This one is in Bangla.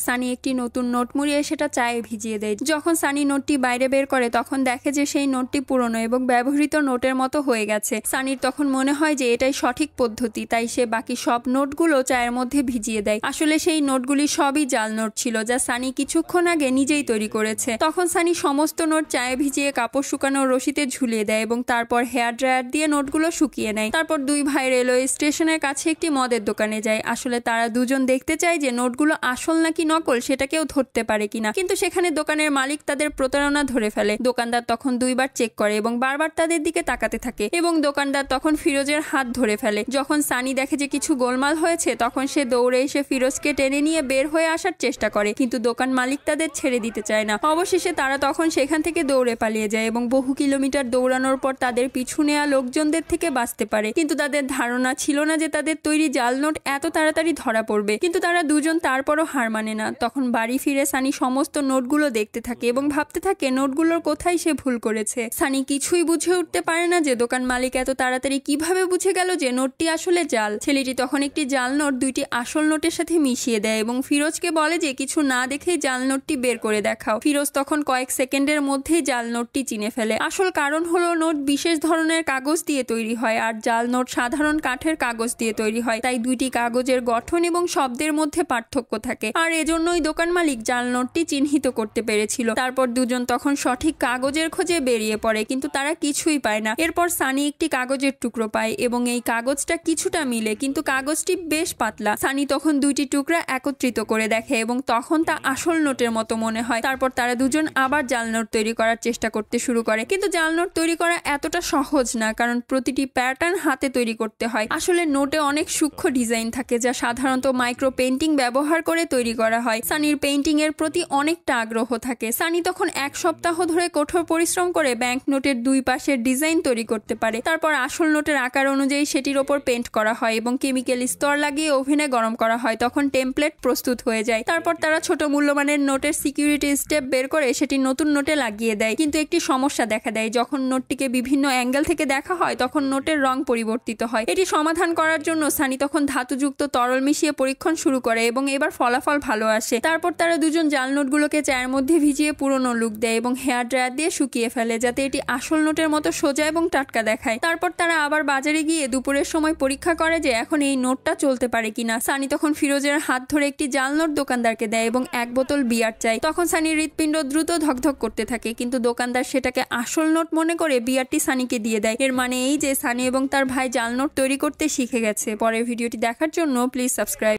সানি একটি নতুন নোট মুড়িয়ে সেটা চায়ে ভিজিয়ে দেয়। যখন সানি নোটটি বাইরে বের করে তখন দেখে যে সেই নোটটি পুরনো এবং ব্যবহৃত নোটের মতো হয়ে গেছে। সানির তখন মনে হয় যে এটাই সঠিক পদ্ধতি, তাই সে বাকি সব নোটগুলো চায়ের মধ্যে ভিজিয়ে দেয়। আসলে সেই নোটগুলি সবই জাল নোট ছিল, যা সানি কিছুক্ষণ আগে নিজেই তৈরি করেছে। তখন সানি সমস্ত নোট চায়ে ভিজিয়ে কাপড় শুকানোর রশিতে ঝুলিয়ে দেয় এবং তারপর হেয়ার ড্রায়ার দিয়ে নোটগুলো শুকিয়ে নেয়। তারপর দুই ভাই রেলওয়ে স্টেশনের কাছে একটি মদের দোকানে যায়। আসলে তারা দুজন দেখতে চায় যে নোটগুলো আসল নাকি নকল সেটা কেউ ধরতে পারে কিনা, কিন্তু সেখানে দোকানের মালিক তাদের প্রতারণা ধরে ফেলে। দোকানদার তখন দুইবার চেক করে এবং বারবার তাদের দিকে তাকাতে থাকে এবং দোকানদার তখন ফিরোজের হাত ধরে ফেলে। যখন সানি দেখে যে কিছু গোলমাল হয়েছে তখন সে দৌড়ে এসে ফিরোজকে টেনে নিয়ে বের হয়ে আসার চেষ্টা করে, কিন্তু দোকান মালিক তাদের ছেড়ে দিতে চায় না। অবশেষে তারা তখন সেখান থেকে দৌড়ে পালিয়ে যায় এবং বহু কিলোমিটার দৌড়ানোর পর তাদের পিছু নেওয়া লোকজনদের থেকে বাঁচতে পারে। কিন্তু তাদের ধারণা ছিল না যে তাদের তৈরি জাল নোট এত তাড়াতাড়ি ধরা পড়বে। কিন্তু তারা দুজন তারপরও হার মানে না। তখন বাড়ি ফিরে সানি সমস্ত নোটগুলো দেখতে থাকে এবং ভাবতে থাকে নোটগুলোর কোথায় সে ভুল করেছে। সানি কিছুই বুঝে উঠতে পারে না যে দোকান মালিক এত তাড়াতাড়ি কিভাবে বুঝে গেল যে নোটটি আসলে জাল। ছেলেটি তখন একটি জাল নোট দুইটি আসল নোটের সাথে মিশিয়ে দেয় এবং ফিরোজকে বলে যে কিছু না দেখেই জাল নোটটি বের করে দেখাও। ফিরোজ তখন কয়েক সেকেন্ডের মধ্যেই জাল নোটটি চিনে ফেলে। আসল কারণ হলো নোট বিশেষ ধরনের কাগজ দিয়ে তৈরি হয় আর জাল নোট সাধারণ কাঠের কাগজ দিয়ে তৈরি হয়, তাই দুইটি কাগজের গঠন এবং শব্দের মধ্যে পার্থক্য থাকে, আর এজন্যই দোকান মালিক জাল নোটটি চিহ্নিত করতে পেরেছিল। তারপর দুজন তখন সঠিক কাগজের খোঁজে বেরিয়ে পড়ে, কিন্তু তারা কিছুই পায় না। এরপর সানি একটি কাগজের টুকরো পায় এবং এই কাগজটা কিছুটা মিলে, কিন্তু কাগজটি বেশ পাতলা। সানি তখন দুইটি টুকরা একত্রিত করে দেখে এবং তখন তা আসল নোটের মতো মনে হয়। তারপর তারা দুজন আবার জাল নোট তৈরি করার চেষ্টা করতে শুরু করে, কিন্তু জাল নোট তৈরি করা এতটা সহজ না, কারণ প্রতিটি প্যাটার্ন হাতে তৈরি করতে হয়। আসলে নোটে অনেক সূক্ষ্ম ডিজাইন থাকে যা সাধারণত মাইক্রো পেইন্টিং ব্যবহার করে তৈরি করা হয়। সানির পেইন্টিং এর প্রতি অনেকটা আগ্রহ থাকে। সানি তখন এক সপ্তাহ ধরে কঠোর পরিশ্রম করে ব্যাংক নোটের দুই পাশের ডিজাইন তৈরি করতে পারে। তারপর আসল নোটের আকার অনুযায়ী সেটির ওপর পেইন্ট করা হয় এবং কেমিক্যাল স্তর লাগিয়ে ওভেনে গরম করা হয়। তখন টেমপ্লেট প্রস্তুত হয়ে যায়। তারপর তারা ছোট মূল্যমানের নোটের সিকিউরিটি স্টেপ বের করে সেটি নতুন নোটে লাগিয়ে দেয়, কিন্তু একটি সমস্যা দেখা দেয়। যখন নোটটিকে বিভিন্ন অ্যাঙ্গেল থেকে দেখা হয় তখন নোটের রং পরিবর্তিত হয়। এটি সমাধান করার জন্য সানি তখন ধাতুযুক্ত তরল মিশিয়ে পরীক্ষণ শুরু করে এবং এবার ফলাফল ভালো আসে। তারপর তারা দুজন জাল নোটগুলোকে চায়ের মধ্যে ভিজিয়ে পুরনো লুক দেয় এবং হেয়ার ড্রায়ার দিয়ে শুকিয়ে ফেলে যাতে এটি আসল নোটের মতো সোজা এবং টাটকা দেখায়। তারপর তারা আবার বাজারে গিয়ে দুপুরের সময় পরীক্ষা করে যে এখন এই নোটটা চলতে পারে কিনা। সানি তখন ফিরোজের হাত ধরে একটি জাল নোট দোকানদারকে দেয় এবং এক বোতল বিয়ার চায়। তখন সানির হৃৎপিণ্ড দ্রুত ধকধক করতে থাকে, কিন্তু দোকানদার সেটাকে আসল নোট মনে করে বিয়ারটি সানিকে দিয়ে দেয়। এর মানে এই যে সানি এবং তার ভাই জাল নোট তৈরি করতে শিখে গেছে। পরের ভিডিওটি দেখার জন্য প্লিজ সাবস্ক্রাইব।